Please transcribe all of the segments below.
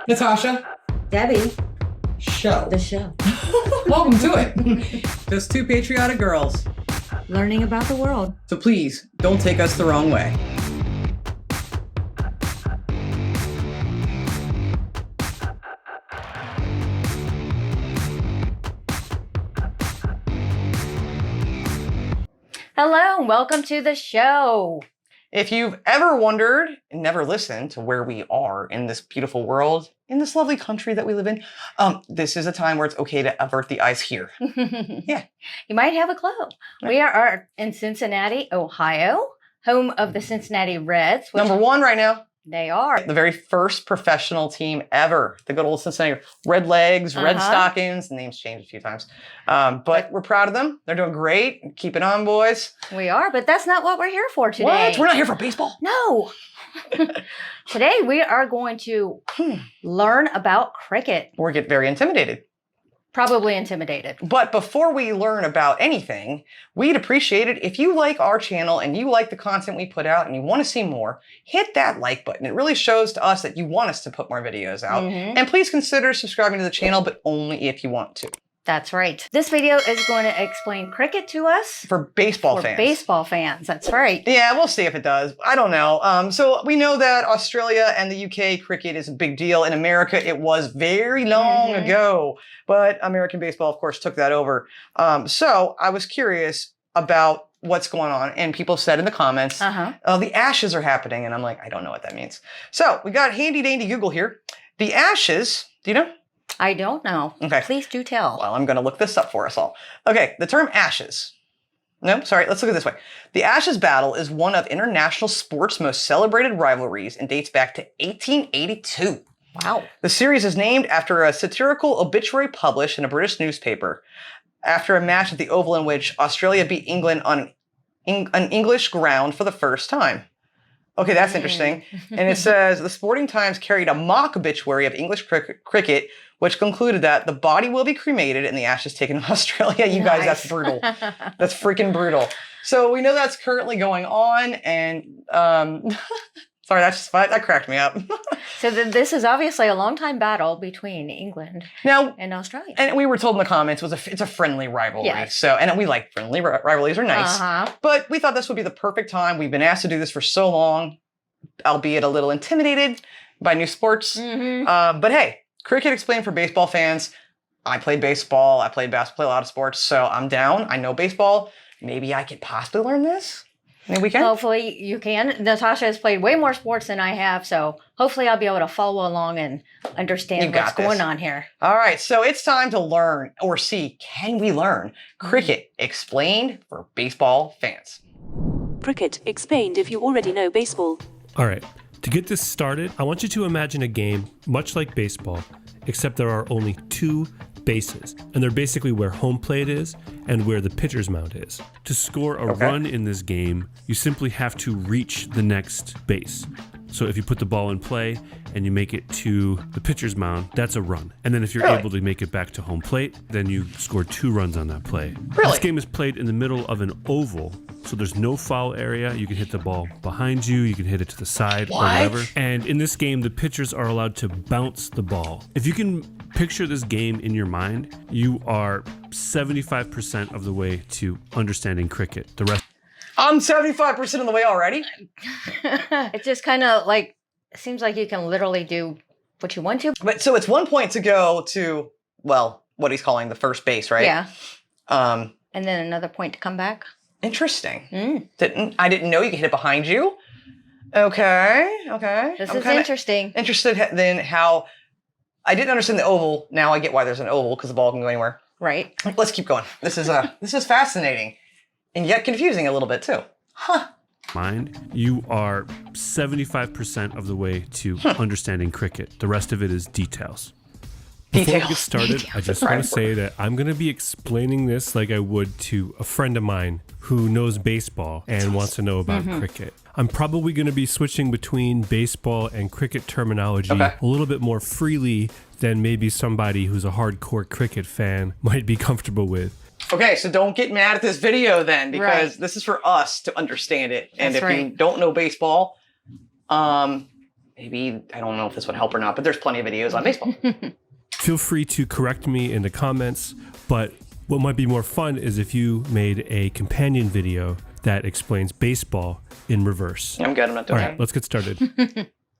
Natasha. Debbie. Show. The show. Welcome to it. Just two patriotic girls. Learning about the world. So please, don't take us the wrong way. Hello, and welcome to the show. If you've ever wondered and never listened to where we are in this beautiful world, in this lovely country that we live in, this is a time where it's okay to avert the eyes here. Yeah. You might have a clue. We are in Cincinnati, Ohio, home of the Cincinnati Reds. Which Number one right now. They are. The very first professional team ever. The good old Cincinnati Red Legs, Red Stockings. The name's changed a few times. But we're proud of them. They're doing great. Keep it on, boys. We are, but that's not what we're here for today. What? We're not here for baseball. No. Today we are going to learn about cricket. Or get very intimidated. Probably intimidated. But before we learn about anything, we'd appreciate it if you like our channel and you like the content we put out and you want to see more, hit that like button. It really shows to us that you want us to put more videos out. And please consider subscribing to the channel, but only if you want to. That's right. This video is going to explain cricket to us. For baseball fans. For baseball fans, that's right. Yeah, we'll see if it does. I don't know. So we know that Australia and the UK cricket is a big deal. In America, it was very long ago. But American baseball, of course, took that over. So I was curious about what's going on. And people said in the comments, the Ashes are happening. And I'm like, I don't know what that means. So we got handy dandy Google here. The Ashes, do you know? I don't know. Okay. Please do tell. Well, I'm going to look this up for us all. Okay, the term Ashes. No, sorry, let's look at it this way. The Ashes battle is one of international sports' most celebrated rivalries and dates back to 1882. Wow. The series is named after a satirical obituary published in a British newspaper after a match at the Oval in which Australia beat England on an English ground for the first time. Okay, that's interesting. And it says, the Sporting Times carried a mock obituary of English cricket, which concluded that the body will be cremated and the ashes taken to Australia. You guys, that's brutal. That's freaking brutal. So we know that's currently going on. And sorry, that's just fun. That cracked me up. So this is obviously a long-time battle between England and Australia. And we were told in the comments it's a friendly rivalry. Yes. So, and we like friendly rivalries are nice. But we thought this would be the perfect time. We've been asked to do this for so long, albeit a little intimidated by new sports. But hey, cricket explained for baseball fans. I played baseball. I played basketball, play a lot of sports. So I'm down. I know baseball. Maybe I could possibly learn this. Maybe we can. Hopefully you can. Natasha has played way more sports than I have, so hopefully I'll be able to follow along and understand what's going on here. All right, so it's time to learn, or see, can we learn cricket explained for baseball fans? Cricket explained if you already know baseball. All right, to get this started, I want you to imagine a game much like baseball, except there are only two bases, and they're basically where home plate is and where the pitcher's mound is. To score a run in this game, you simply have to reach the next base. So if you put the ball in play and you make it to the pitcher's mound, that's a run. And then if you're able to make it back to home plate, then you score 2 runs on that play. This game is played in the middle of an oval, so there's no foul area. You can hit the ball behind you, you can hit it to the side or whatever. And in this game, the pitchers are allowed to bounce the ball. If you can picture this game in your mind, you are 75% of the way to understanding cricket. The rest. I'm 75% of the way already. It's just kind of like, it seems like you can literally do what you want to. But so it's 1 point to go to, well, what he's calling the first base, right? Yeah. And then another point to come back. Interesting. I didn't know you could hit it behind you. Okay. This is interesting. Interested in how, I didn't understand the oval. Now I get why there's an oval, because the ball can go anywhere. Right. Let's keep going. This is fascinating. And yet confusing a little bit too. Mind, you are 75% of the way to understanding cricket. The rest of it is details. Before we get started, I just want to say that I'm going to be explaining this like I would to a friend of mine who knows baseball and wants to know about cricket. I'm probably going to be switching between baseball and cricket terminology a little bit more freely than maybe somebody who's a hardcore cricket fan might be comfortable with. Okay, so don't get mad at this video then, because this is for us to understand it. And if you don't know baseball, maybe, I don't know if this would help or not, but there's plenty of videos on baseball. Feel free to correct me in the comments, but what might be more fun is if you made a companion video that explains baseball in reverse. I'm good, I'm not doing All right, let's get started.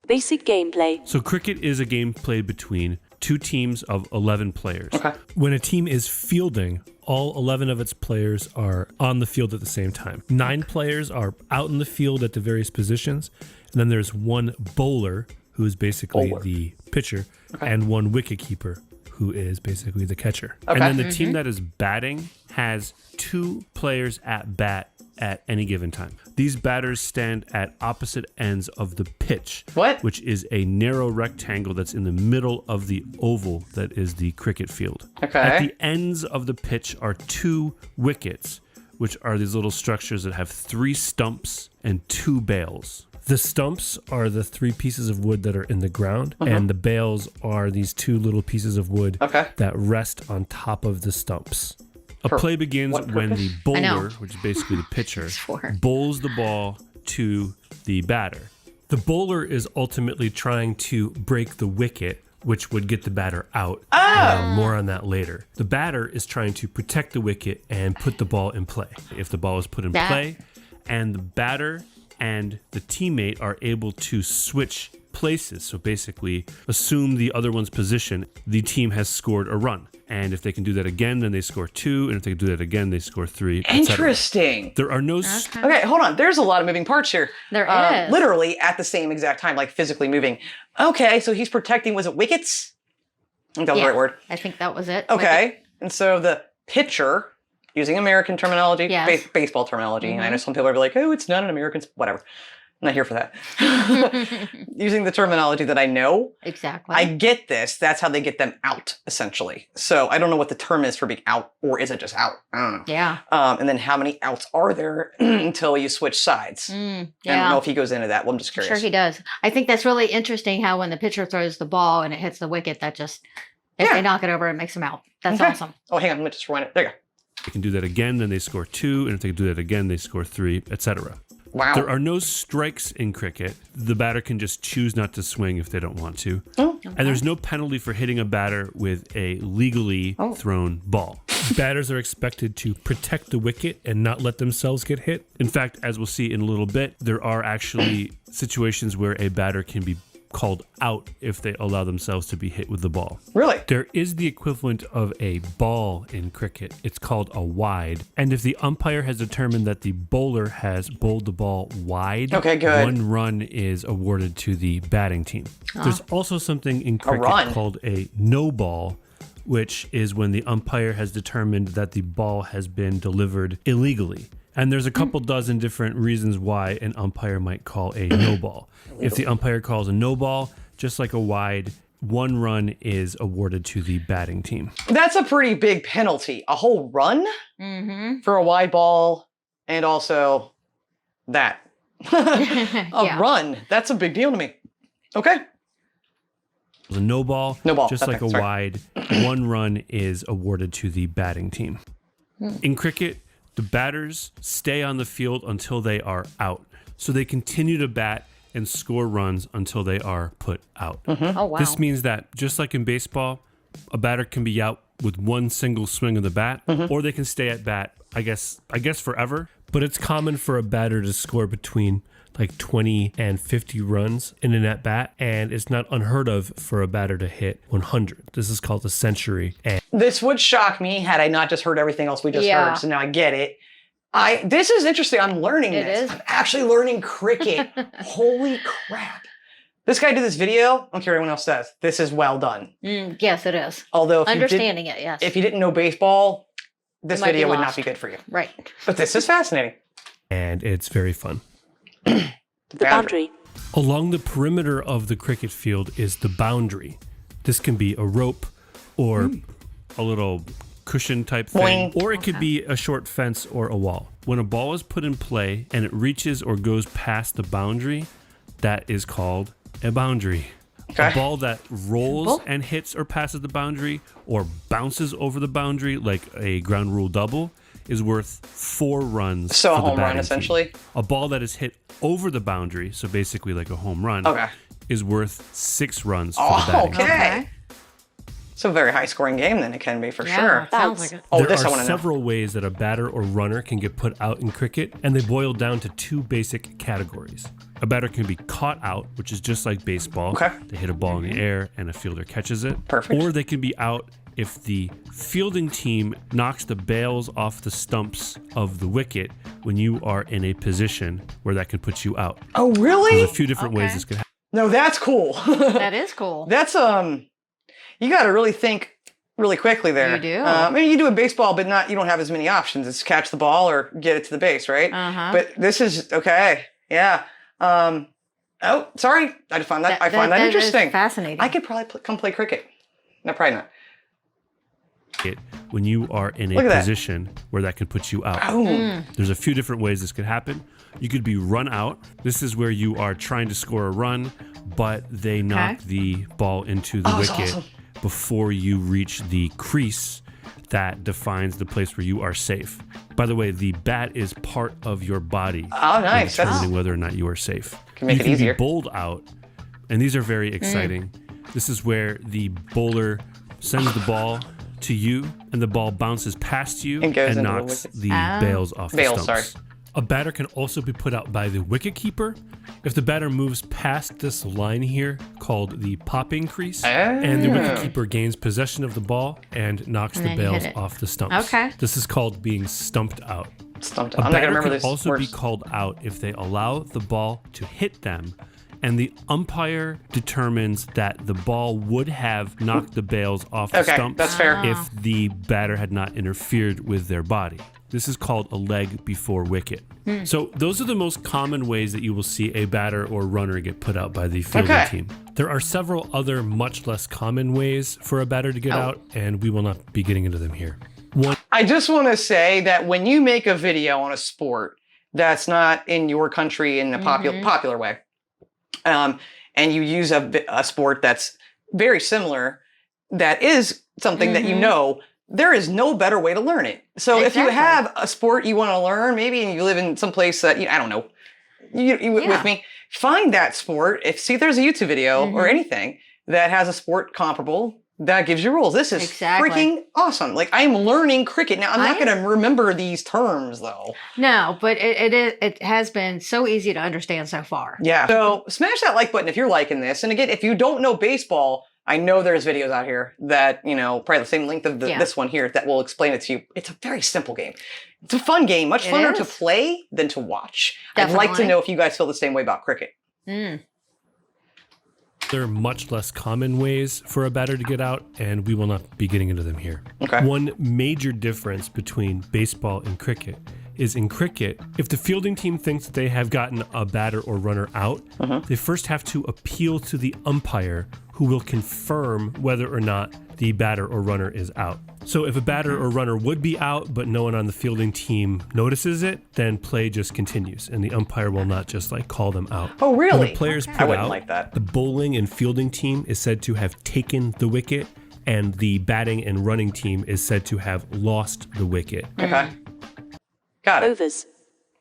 Basic gameplay. So cricket is a game played between two teams of 11 players. Okay. When a team is fielding, all 11 of its players are on the field at the same time. 9 players are out in the field at the various positions, and then there's one bowler, who is basically the pitcher, and one wicket keeper, who is basically the catcher. Okay. And then the team that is batting has 2 players at bat at any given time. These batters stand at opposite ends of the pitch, which is a narrow rectangle that's in the middle of the oval that is the cricket field. Okay. At the ends of the pitch are 2 wickets, which are these little structures that have 3 stumps and 2 bails. The stumps are the 3 pieces of wood that are in the ground, and the bails are these 2 little pieces of wood that rest on top of the stumps. A play begins when the bowler, which is basically the pitcher, bowls the ball to the batter. The bowler is ultimately trying to break the wicket, which would get the batter out. More on that later. The batter is trying to protect the wicket and put the ball in play. If the ball is put in play and the batter and the teammate are able to switch places, so basically assume the other one's position, the team has scored a run. And if they can do that again, then they score 2. And if they can do that again, they score 3. Interesting. There are no... Okay, hold on. There's a lot of moving parts here. There is. Literally at the same exact time, like physically moving. Okay, so he's protecting, was it wickets? I think that was the right word. I think that was it. Okay, and so the pitcher, using American terminology, baseball terminology, and I know some people are like, oh, it's not an American, whatever. I'm not here for that. Using the terminology that I know. Exactly. I get this. That's how they get them out, essentially. So I don't know what the term is for being out, or is it just out? I don't know. Yeah. And then how many outs are there until you switch sides? I don't know if he goes into that. Well, I'm just curious. Sure he does. I think that's really interesting how when the pitcher throws the ball and it hits the wicket, that just, if they knock it over, it makes them out. That's awesome. Oh, hang on. Let me just rewind it. There you go. They can do that again, then they score 2. And if they can do that again, they score 3, etc. Wow. There are no strikes in cricket. The batter can just choose not to swing if they don't want to. And there's no penalty for hitting a batter with a legally thrown ball. Batters are expected to protect the wicket and not let themselves get hit. In fact, as we'll see in a little bit, there are actually situations where a batter can be called out if they allow themselves to be hit with the ball. Really? There is the equivalent of a ball in cricket. It's called a wide. And if the umpire has determined that the bowler has bowled the ball wide, one run is awarded to the batting team. There's also something in cricket called a no ball, which is when the umpire has determined that the ball has been delivered illegally. And there's a couple dozen different reasons why an umpire might call a no ball. If the umpire calls a no ball, just like a wide, 1 run is awarded to the batting team. That's a pretty big penalty. A whole run for a wide ball, and also that. Run. That's a big deal to me. Okay. A no ball, just like a Sorry. wide, 1 run is awarded to the batting team. In cricket, the batters stay on the field until they are out. So they continue to bat and score runs until they are put out. Oh, wow. This means that just like in baseball, a batter can be out with 1 single swing of the bat, or they can stay at bat, I guess forever. But it's common for a batter to score between like 20 and 50 runs in an at bat, and it's not unheard of for a batter to hit 100. This is called a century. And this would shock me had I not just heard everything else we just heard, so now I get it. This is interesting. I'm learning this. I'm actually learning cricket. Holy crap. This guy did this video. I don't care what anyone else says. This is well done. Yes, it is. Although, if understanding it, yes. If you didn't know baseball, this video would not be good for you. Right. But this is fascinating. And it's very fun. The boundary. Along the perimeter of the cricket field is the boundary. This can be a rope or a little cushion type thing, or it could be a short fence or a wall. When a ball is put in play and it reaches or goes past the boundary, that is called a boundary. A ball that rolls and hits or passes the boundary or bounces over the boundary like a ground rule double is worth 4 runs. So a home run, essentially? A ball that is hit over the boundary, so basically like a home run, is worth 6 runs for the Oh, batting. okay. It's a very high-scoring game, then it can be for sure. Sounds like it. Oh, There this I are want to know. several ways that a batter or runner can get put out in cricket, and they boil down to 2 basic categories. A batter can be caught out, which is just like baseball. Okay. They hit a ball in the air and a fielder catches it. Perfect. Or they can be out if the fielding team knocks the bails off the stumps of the wicket when you are in a position where that can put you out. Oh, really? There's a few different ways this could happen. No, that's cool. That is cool. That's you got to really think really quickly there. You do. Maybe you do a baseball, but you don't have as many options. It's catch the ball or get it to the base, right? But this is okay. Yeah. Oh, sorry. I find that interesting. Is fascinating. I could probably come play cricket. No, probably not. When you are in a Look at that. position where that can put you out. Oh. There's a few different ways this could happen. You could be run out. This is where you are trying to score a run, but they knock the ball into the that's wicket awesome. before you reach the crease that defines the place where you are safe. By the way, the bat is part of your body. Oh, nice. In determining whether or not you are safe. Can make you it can easier. be bowled out, and these are very exciting. This is where the bowler sends the ball to you, and the ball bounces past you And goes into the knocks wicket. the bails off the Bails, stumps. sorry. A batter can also be put out by the wicket keeper if the batter moves past this line here called the popping crease, and the wicket keeper gains possession of the ball and knocks the then you bails hit it. off the stumps. Okay. This is called being stumped out. Stumped. A I'm not batter gonna remember can this. also be words. called out if they allow the ball to hit them, and the umpire determines that the ball would have knocked the bails off the Okay, stumps that's fair. if the batter had not interfered with their body. This is called a leg before wicket. So those are the most common ways that you will see a batter or runner get put out by the fielding team. There are several other much less common ways for a batter to get out, and we will not be getting into them here. One I just want to say that when you make a video on a sport that's not in your country in a popular way, and you use a sport that's very similar, that is something that you know, there is no better way to learn it. So if you have a sport you want to learn, maybe you live in some place that, I don't know, you with me, find that sport. See if there's a YouTube video or anything that has a sport comparable that gives you rules. This is freaking awesome. Like, I'm learning cricket. Now, I'm not going to remember these terms, though. No, but it has been so easy to understand so far. Yeah. So smash that like button if you're liking this. And again, if you don't know baseball, I know there's videos out here that, probably the same length of this one here that will explain it to you. It's a very simple game. It's a fun game. Much funner to play than to watch. Definitely. I'd like to know if you guys feel the same way about cricket. There are much less common ways for a batter to get out, and we will not be getting into them here. Okay. One major difference between baseball and cricket is in cricket, if the fielding team thinks that they have gotten a batter or runner out, they first have to appeal to the umpire who will confirm whether or not the batter or runner is out. So if a batter or runner would be out, but no one on the fielding team notices it, then play just continues, and the umpire will not just call them out. Oh, really? When a player's I put wouldn't out, like that. the bowling and fielding team is said to have taken the wicket, and the batting and running team is said to have lost the wicket. Okay. Got it. Overs.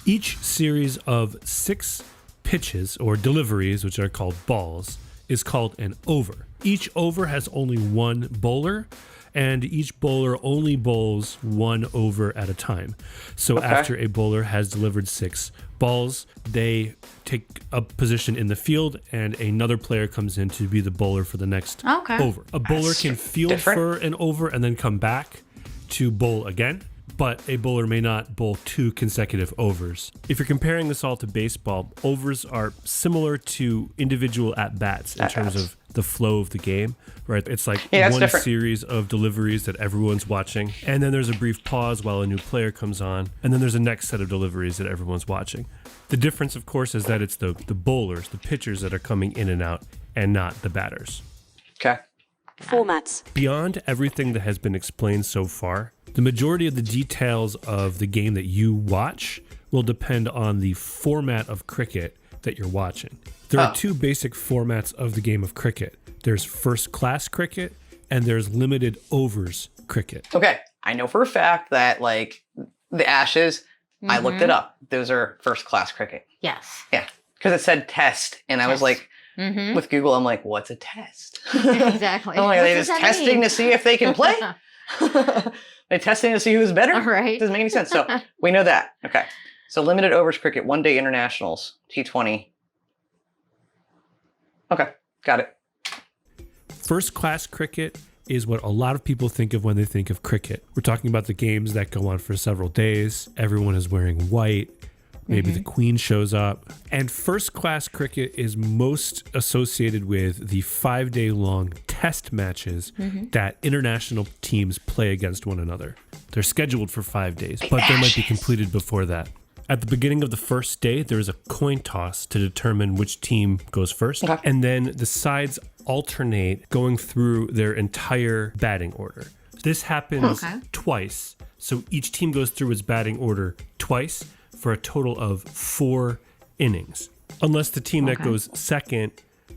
Each series of 6 pitches or deliveries, which are called balls, is called an over. Each over has only one bowler, and each bowler only bowls one over at a time. So after a bowler has delivered 6 balls, they take a position in the field, and another player comes in to be the bowler for the next over. A bowler can field for an over and then come back to bowl again, but a bowler may not bowl 2 consecutive overs. If you're comparing this all to baseball, overs are similar to individual at-bats in terms of the flow of the game, right? It's like one series of deliveries that everyone's watching, and then there's a brief pause while a new player comes on, and then there's a next set of deliveries that everyone's watching. The difference, of course, is that it's the bowlers, the pitchers that are coming in and out, and not the batters. Okay. Formats. Beyond everything that has been explained so far, the majority of the details of the game that you watch will depend on the format of cricket that you're watching. There are 2 basic formats of the game of cricket. There's first class cricket and there's limited overs cricket. Okay. I know for a fact that the Ashes, I looked it up. Those are first class cricket. Yes. Yeah. Because it said test, and I was like, Mm-hmm. With Google, I'm like, what's a test? Exactly. I'm like, are What they does just that testing mean? to see if they can play? They're testing to see who's better? Right. Doesn't make any sense. So we know that. Okay. So limited overs cricket, 1 day internationals, T20. Okay. Got it. First class cricket is what a lot of people think of when they think of cricket. We're talking about the games that go on for several days. Everyone is wearing white. Maybe the Queen shows up. And first class cricket is most associated with the 5-day long test matches that international teams play against one another. They're scheduled for 5 days, but they might be completed before that. At the beginning of the first day, there is a coin toss to determine which team goes first. Okay. And then the sides alternate going through their entire batting order. This happens twice. So each team goes through its batting order twice for a total of 4 innings. Unless the team that goes second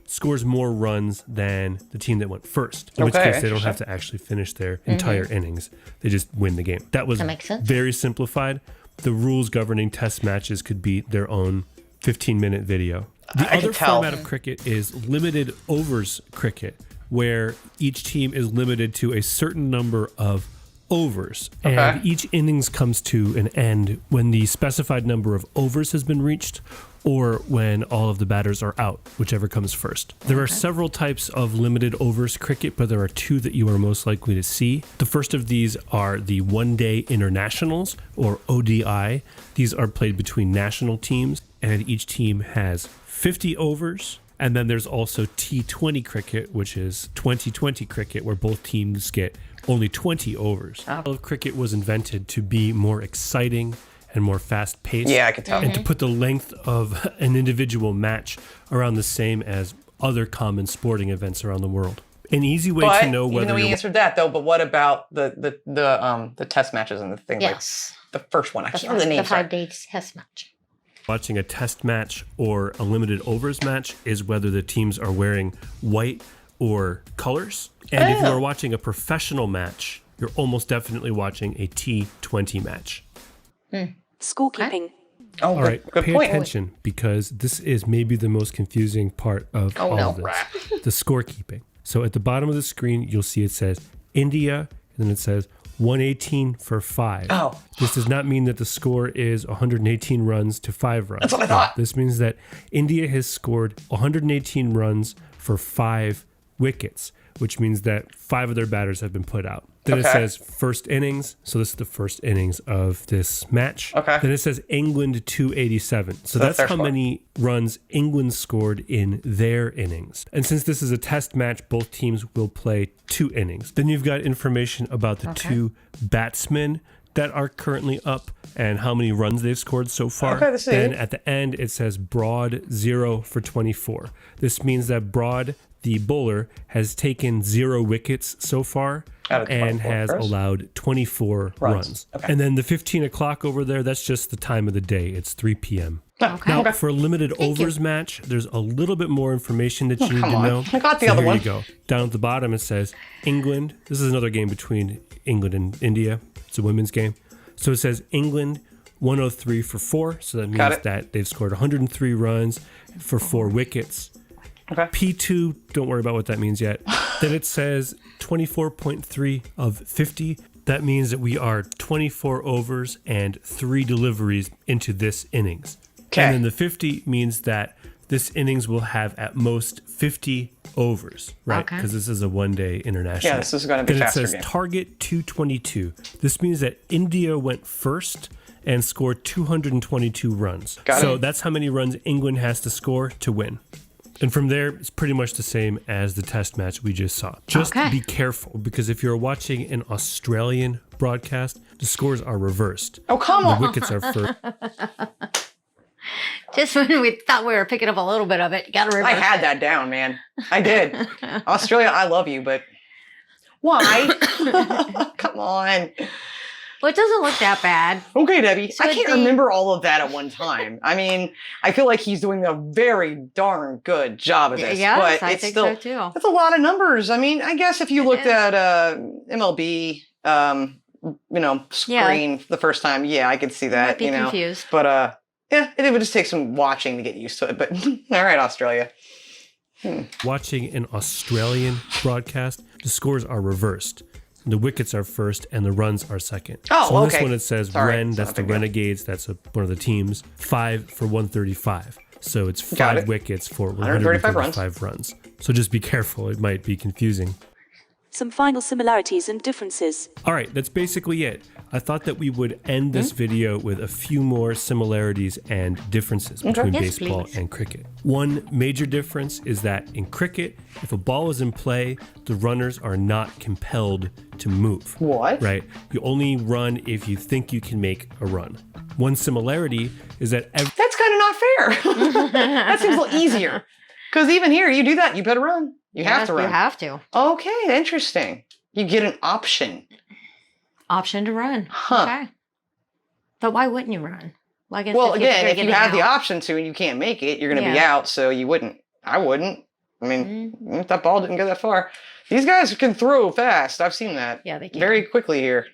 scores more runs than the team that went first. In which case they don't have to actually finish their entire innings. They just win the game. That was very simplified. The rules governing test matches could be their own 15-minute video. The other format of cricket is limited overs cricket, where each team is limited to a certain number of overs. And each innings comes to an end when the specified number of overs has been reached or when all of the batters are out, whichever comes first. There are several types of limited overs cricket, but there are 2 that you are most likely to see. The first of these are the 1-day internationals, or ODI. These are played between national teams, and each team has 50 overs. And then there's also T20 cricket, which is 2020 cricket, where both teams get only 20 overs. All of cricket was invented to be more exciting and more fast-paced. Yeah, I can tell. And to put the length of an individual match around the same as other common sporting events around the world. An easy way to know whether even though we answered that though, but what about the test matches and the things like the first one? I can't remember the name. The 5-day test match. Watching a test match or a limited overs match is whether the teams are wearing white or colors. And if you are watching a professional match, you're almost definitely watching a T20 match. Scorekeeping. Oh, all right, good pay point. attention, because this is maybe the most confusing part of all of this. The scorekeeping. So at the bottom of the screen, you'll see it says India, and then it says 118 for 5. Oh. This does not mean that the score is 118 runs to 5 runs. That's what I thought. This means that India has scored 118 runs for 5 wickets, which means that 5 of their batters have been put out. Then it says first innings. So this is the first innings of this match. Okay. Then it says England 287. So that's how many runs England scored in their innings. And since this is a test match, both teams will play 2 innings. Then you've got information about the 2 batsmen that are currently up and how many runs they've scored so far. Then at the end, it says Broad 0 for 24. This means that Broad, the bowler, has taken 0 wickets so far and has allowed 24 runs. And then the 15 o'clock over there, that's just the time of the day. It's 3 p.m. Now, for a limited overs match, there's a little bit more information that you need to know. I got the other one. Here you go. Down at the bottom, it says England. This is another game between England and India. It's a women's game. So it says England 103 for 4. So that means that they've scored 103 runs for 4 wickets. P2, don't worry about what that means yet. Then it says 24.3 of 50. That means that we are 24 overs and 3 deliveries into this innings. And then the 50 means that this innings will have at most 50 overs, right? Because this is a 1-day international. Yeah, this is going to be faster. Then it says target 222. This means that India went first and scored 222 runs. So that's how many runs England has to score to win. And from there, it's pretty much the same as the test match we just saw. Just be careful, because if you're watching an Australian broadcast, the scores are reversed. Oh, come on. The wickets are first. Just when we thought we were picking up a little bit of it, you got to reverse I had that down, man. I did. Australia, I love you, but why? Come on. Well, it doesn't look that bad. Okay, Debbie. So I can't remember all of that at one time. I mean, I feel like he's doing a very darn good job of this. Yes, but I it's think still, so too. That's a lot of numbers. I mean, I guess if you looked at MLB, screen the first time, I could see that. Might be confused. But it would just take some watching to get used to it. But all right, Australia. Watching an Australian broadcast, the scores are reversed. The wickets are first and the runs are second. Oh, so on okay. this one it says Sorry, Ren, it's that's not a the big deal. Renegades, that's one of the teams, 5 for 135. So it's 5 wickets for 135 runs. So just be careful, it might be confusing. Some final similarities and differences. All right, that's basically it. I thought that we would end this video with a few more similarities and differences between Yes, baseball please. and cricket. One major difference is that in cricket, if a ball is in play, the runners are not compelled to move. What? Right? You only run if you think you can make a run. One similarity is that That's kind of not fair. That seems a little easier. Because even here, you do that, you better run. You have to run. You have to. Okay, interesting. You get an option. Option to run. Huh. Okay. But why wouldn't you run? Well, I guess Well, if again, you're if you getting have the out. option to and you can't make it, you're going to be Yeah. out, so you wouldn't. I wouldn't. I mean, if that ball didn't go that far. These guys can throw fast. I've seen that. Yeah, they can. Very quickly here.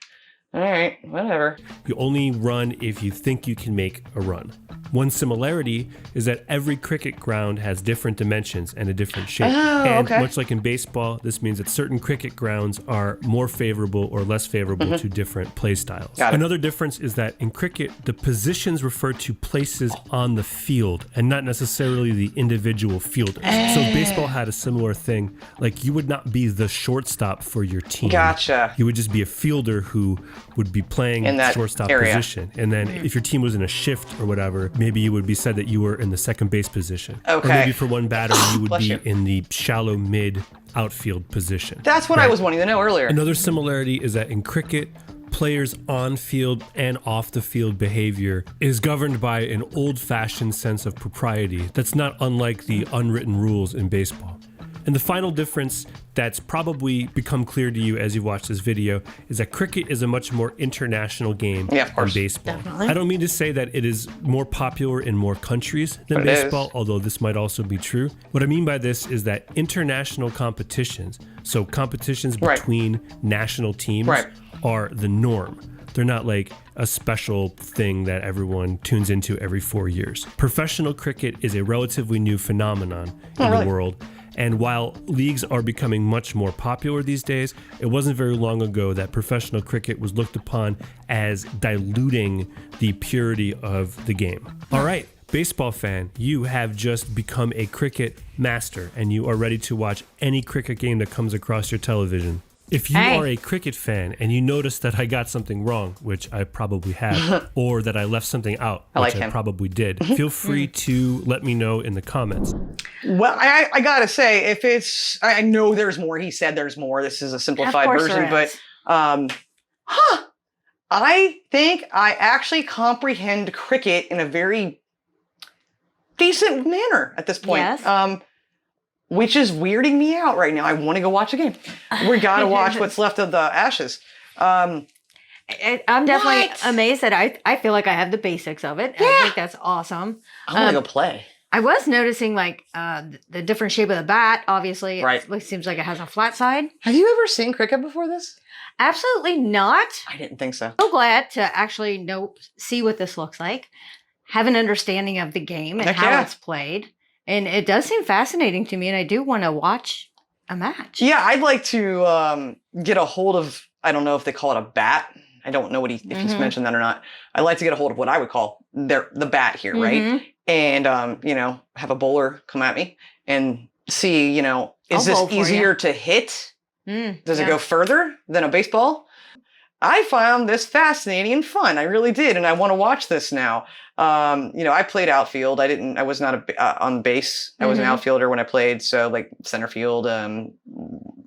All right, whatever. you only run if you think you can make a run. One similarity is that every cricket ground has different dimensions and a different shape. Oh, and okay. much like in baseball, this means that certain cricket grounds are more favorable or less favorable to different play styles. Got it. Another difference is that in cricket, the positions refer to places on the field and not necessarily the individual fielders. So if baseball had a similar thing, like you would not be the shortstop for your team. Gotcha. You would just be a fielder who would be playing In that shortstop area. position. And then if your team was in a shift or whatever, maybe it would be said that you were in the second base position. Okay. Or maybe for one batter, you would Bless be you. in the shallow mid outfield position. That's what I was wanting to know earlier. Another similarity is that in cricket, players' on-field and off-the-field behavior is governed by an old-fashioned sense of propriety that's not unlike the unwritten rules in baseball. And the final difference that's probably become clear to you as you watch this video is that cricket is a much more international game Yeah, of than course. baseball. Definitely. I don't mean to say that it is more popular in more countries than But it is. baseball, although this might also be true. What I mean by this is that international competitions, so competitions Right. between national teams, Right. are the norm. They're not like a special thing that everyone tunes into every 4 years. Professional cricket is a relatively new phenomenon in really? the world. And while leagues are becoming much more popular these days, it wasn't very long ago that professional cricket was looked upon as diluting the purity of the game. All right, baseball fan, you have just become a cricket master and you are ready to watch any cricket game that comes across your television. If you Hey. are a cricket fan and you notice that I got something wrong, which I probably have, or that I left something out, I which like I him. probably did, feel free to let me know in the comments. Well, I gotta say, if it's, I know there's more. He said there's more. This is a simplified course version, there but, is. I think I actually comprehend cricket in a very decent manner at this point. Yes. Which is weirding me out right now. I want to go watch a game. We gotta watch what's left of the Ashes. I'm definitely What? amazed that I feel like I have the basics of it. And I think that's awesome. I want to go play. I was noticing like the different shape of the bat. Obviously, Right. it seems like it has a flat side. Have you ever seen cricket before this? Absolutely not. I didn't think so. So glad to actually see what this looks like, have an understanding of the game and Heck how yeah. it's played. And it does seem fascinating to me, and I do want to watch a match. Yeah, I'd like to get a hold of, I don't know if they call it a bat. I don't know if he's mentioned that or not. I'd like to get a hold of what I would call the bat here, right? Mhm. And, have a bowler come at me and see, is I'll this bowl for easier to hit? Does it Yeah. go further than a baseball? I found this fascinating and fun. I really did. And I want to watch this now. I played outfield. I was not on base. I was an Mhm. outfielder when I played. So like center field,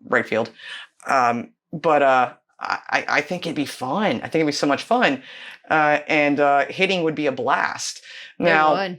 right field. But I think it'd be fun. I think it'd be so much fun. And hitting would be a blast. Now, It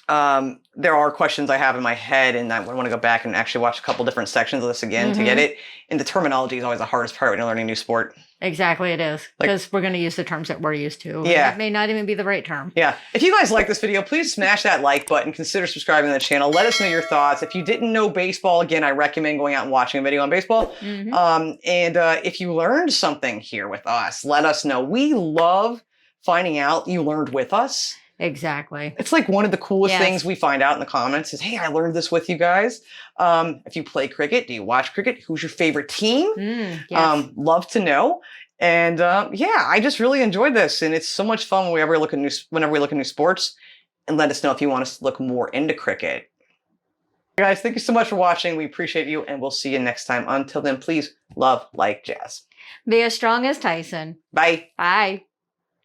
would. there are questions I have in my head, and I want to go back and actually watch a couple different sections of this again to get it. And the terminology is always the hardest part when you're learning a new sport. Exactly, it is. Like- Because we're going to use the terms that we're used to. and Yeah. It may not even be the right term. Yeah. If you guys like this video, please smash that like button. Consider subscribing to the channel. Let us know your thoughts. If you didn't know baseball, again, I recommend going out and watching a video on baseball. Mhm. And if you learned something here with us, let us know. We love finding out you learned with us. Exactly. It's like one of the coolest Yes. things we find out in the comments is, hey, I learned this with you guys. If you play cricket, do you watch cricket? Who's your favorite team? Yes. Love to know. And yeah, I just really enjoyed this. And it's so much fun whenever we look at new sports. And let us know if you want us to look more into cricket. Guys, thank you so much for watching. We appreciate you, and we'll see you next time. Until then, please love, like, jazz. Be as strong as Tyson. Bye. Bye.